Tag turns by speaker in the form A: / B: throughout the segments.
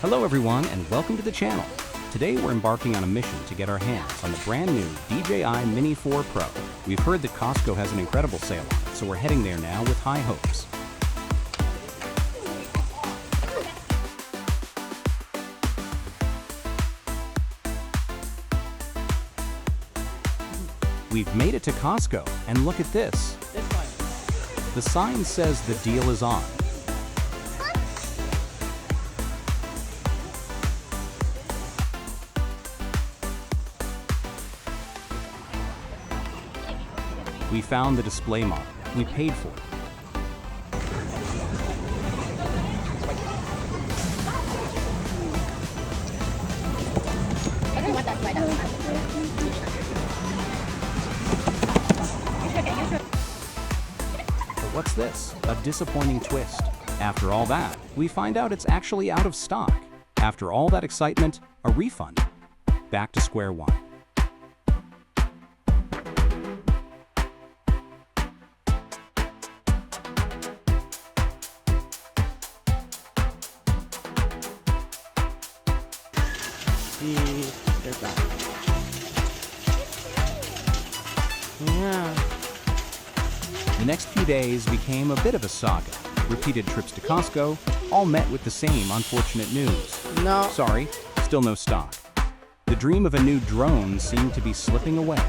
A: Hello everyone and welcome to the channel. Today we're embarking on a mission to get our hands on the brand new DJI Mini 4 Pro. We've heard that Costco has an incredible sale on it, so we're heading there now with high hopes. We've made it to Costco and look at this. The sign says the deal is on. We found the display model. We paid for it. But what's this? A disappointing twist. After all that, we find out it's actually out of stock. After all that excitement, a refund. Back to square one.
B: There's that. Yeah.
A: The next few days became a bit of a saga. Repeated trips to Costco, all met with the same unfortunate news.
B: No.
A: Sorry, still no stock. The dream of a new drone seemed to be slipping away.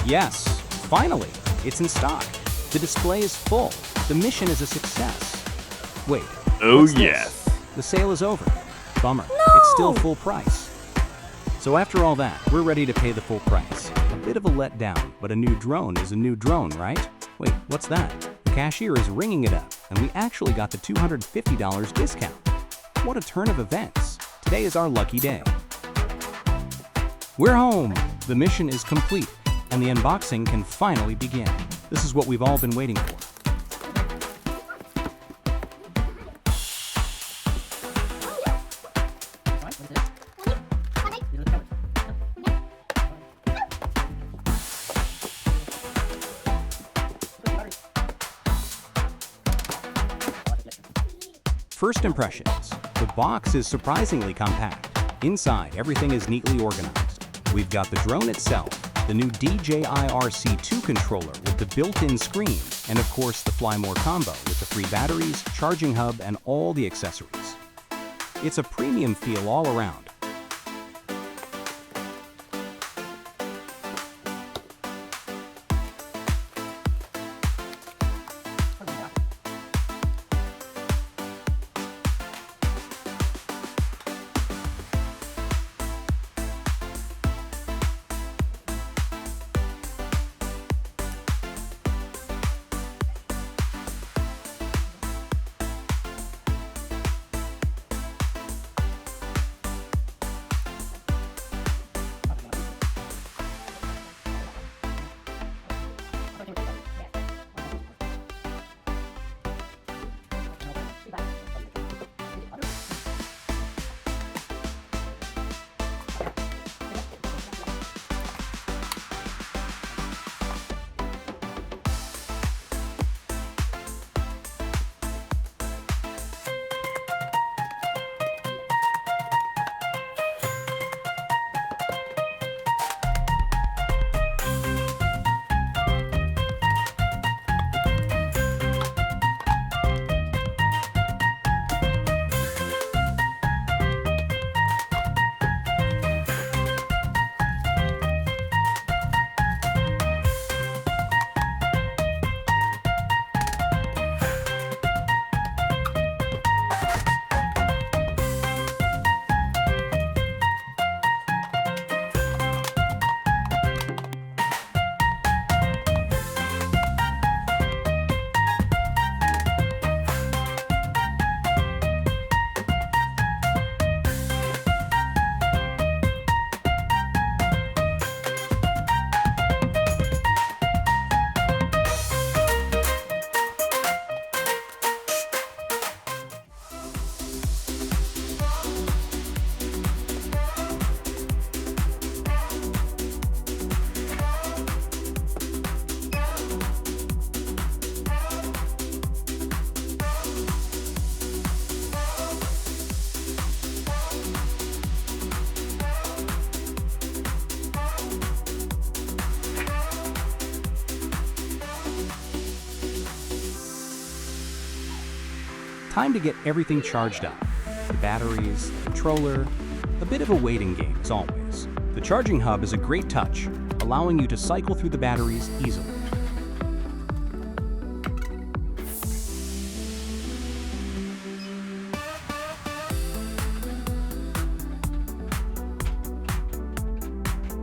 A: Yes, finally, it's in stock. The display is full. The mission is a success. Wait.
C: Oh
A: what's this?
C: yes.
A: The sale is over. Bummer.
B: No!
A: It's still full price. So after all that, we're ready to pay the full price. A bit of a letdown, but a new drone is a new drone, right? Wait, what's that? The cashier is ringing it up, and we actually got the $250 discount. What a turn of events. Today is our lucky day. We're home. The mission is complete, and the unboxing can finally begin. This is what we've all been waiting for. First impressions. The box is surprisingly compact. Inside, everything is neatly organized. We've got the drone itself, the new DJI RC2 controller with the built-in screen, and of course the Fly More combo with the free batteries, charging hub, and all the accessories. It's a premium feel all around. Time to get everything charged up. The batteries, the controller, a bit of a waiting game as always. The charging hub is a great touch, allowing you to cycle through the batteries easily.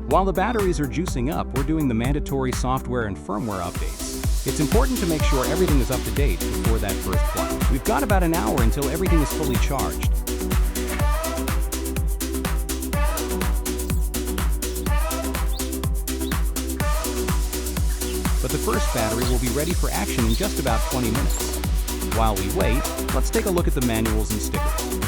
A: While the batteries are juicing up, we're doing the mandatory software and firmware updates. It's important to make sure everything is up to date before that first flight. We've got about an hour until everything is fully charged. But the first battery will be ready for action in just about 20 minutes. While we wait, let's take a look at the manuals and stickers.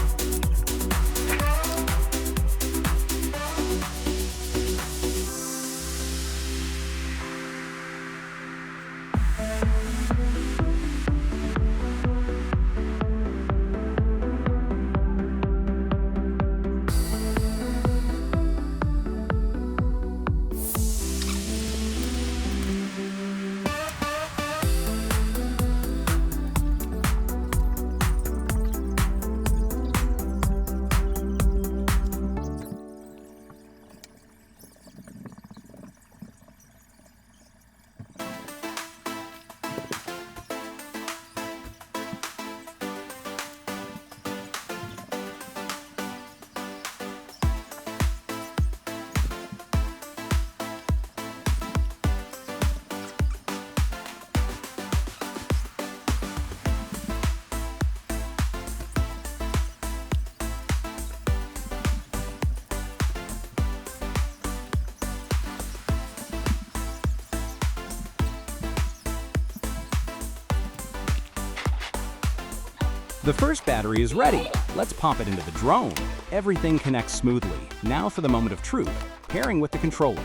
A: The first battery is ready. Let's pop it into the drone. Everything connects smoothly. Now for the moment of truth, pairing with the controller.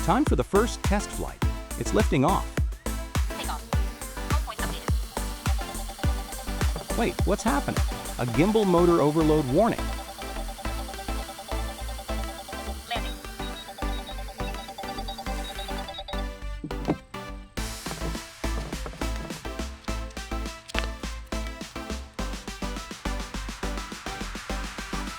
A: Time for the first test flight. It's lifting off.
C: Takeoff. Home point updated.
A: Wait, what's happening? A gimbal motor overload warning.
B: Landing.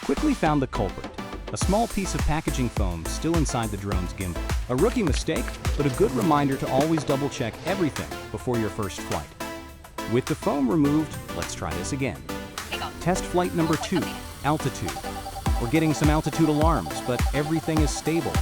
A: Quickly found the culprit. A small piece of packaging foam still inside the drone's gimbal. A rookie mistake, but a good reminder to always double-check everything before your first flight. With the foam removed, let's try this again. Test flight number 2, altitude. We're getting some altitude alarms, but everything is stable.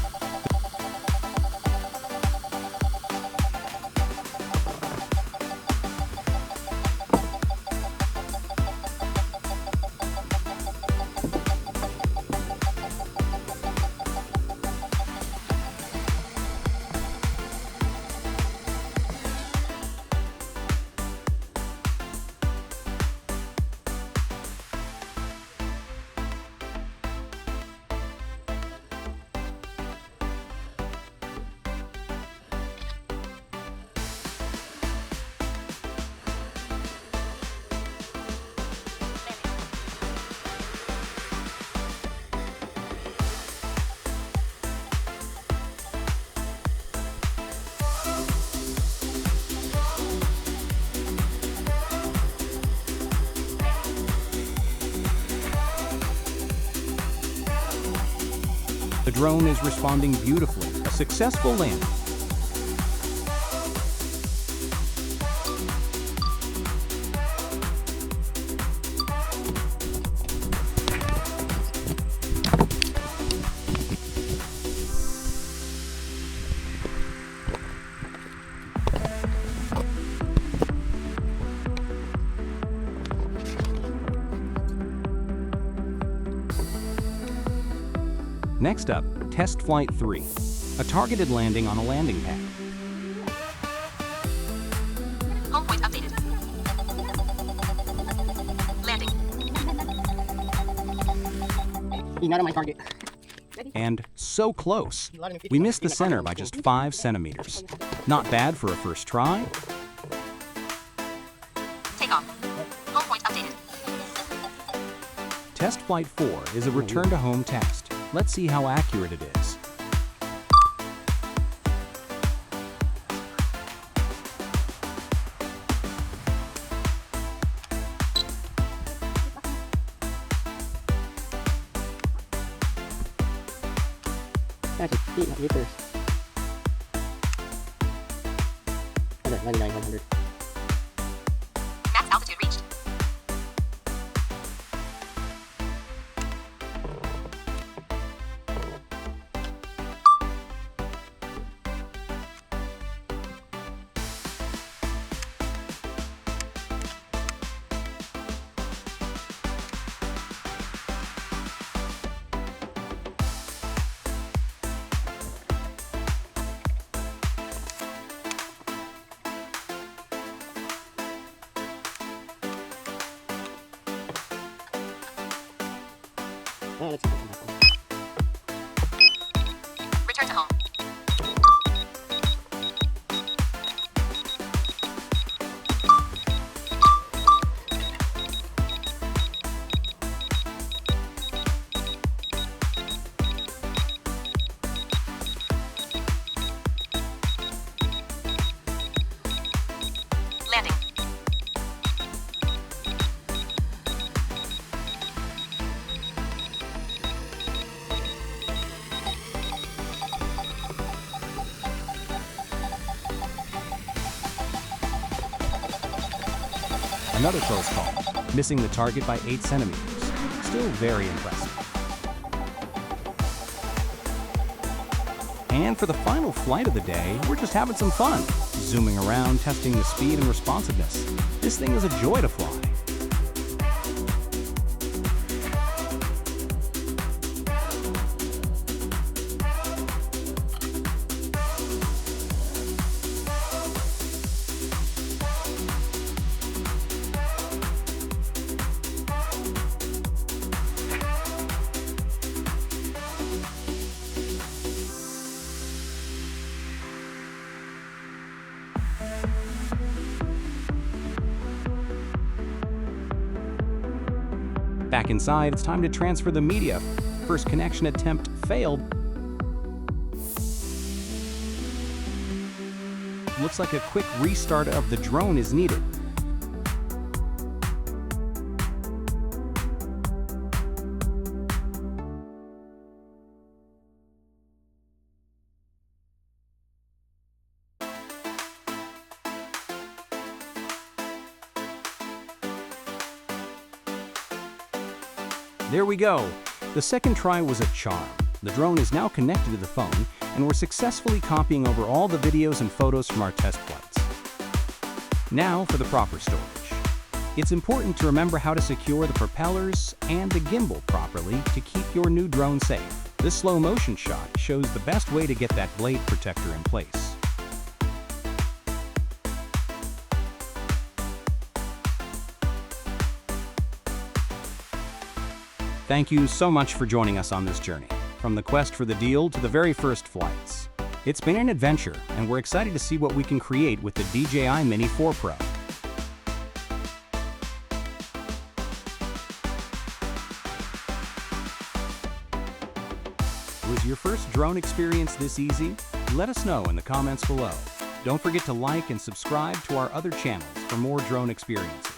A: The drone is responding beautifully. A successful landing. Next up, test flight 3, a targeted landing on a landing pad.
B: Home point updated. Landing.
C: You're not on my target.
A: And so close. We missed the center by just 5 centimeters. Not bad for a first try.
B: Take off. Home point updated.
A: Test flight 4 is a return to home test. Let's see how accurate it is.
C: That's a feet meters. Okay, 99, 100.
B: Max altitude reached.
C: Oh, let's see.
B: Return to home. Landing.
A: Another close call, missing the target by 8 centimeters. Still very impressive. And for the final flight of the day, we're just having some fun. Zooming around, testing the speed and responsiveness. This thing is a joy to fly. Back inside, it's time to transfer the media. First connection attempt failed. Looks like a quick restart of the drone is needed. There we go. The second try was a charm. The drone is now connected to the phone, and we're successfully copying over all the videos and photos from our test flights. Now for the proper storage. It's important to remember how to secure the propellers and the gimbal properly to keep your new drone safe. This slow motion shot shows the best way to get that blade protector in place. Thank you so much for joining us on this journey, from the quest for the deal to the very first flights. It's been an adventure, and we're excited to see what we can create with the DJI Mini 4 Pro. Was your first drone experience this easy? Let us know in the comments below. Don't forget to like and subscribe to our other channels for more drone experiences.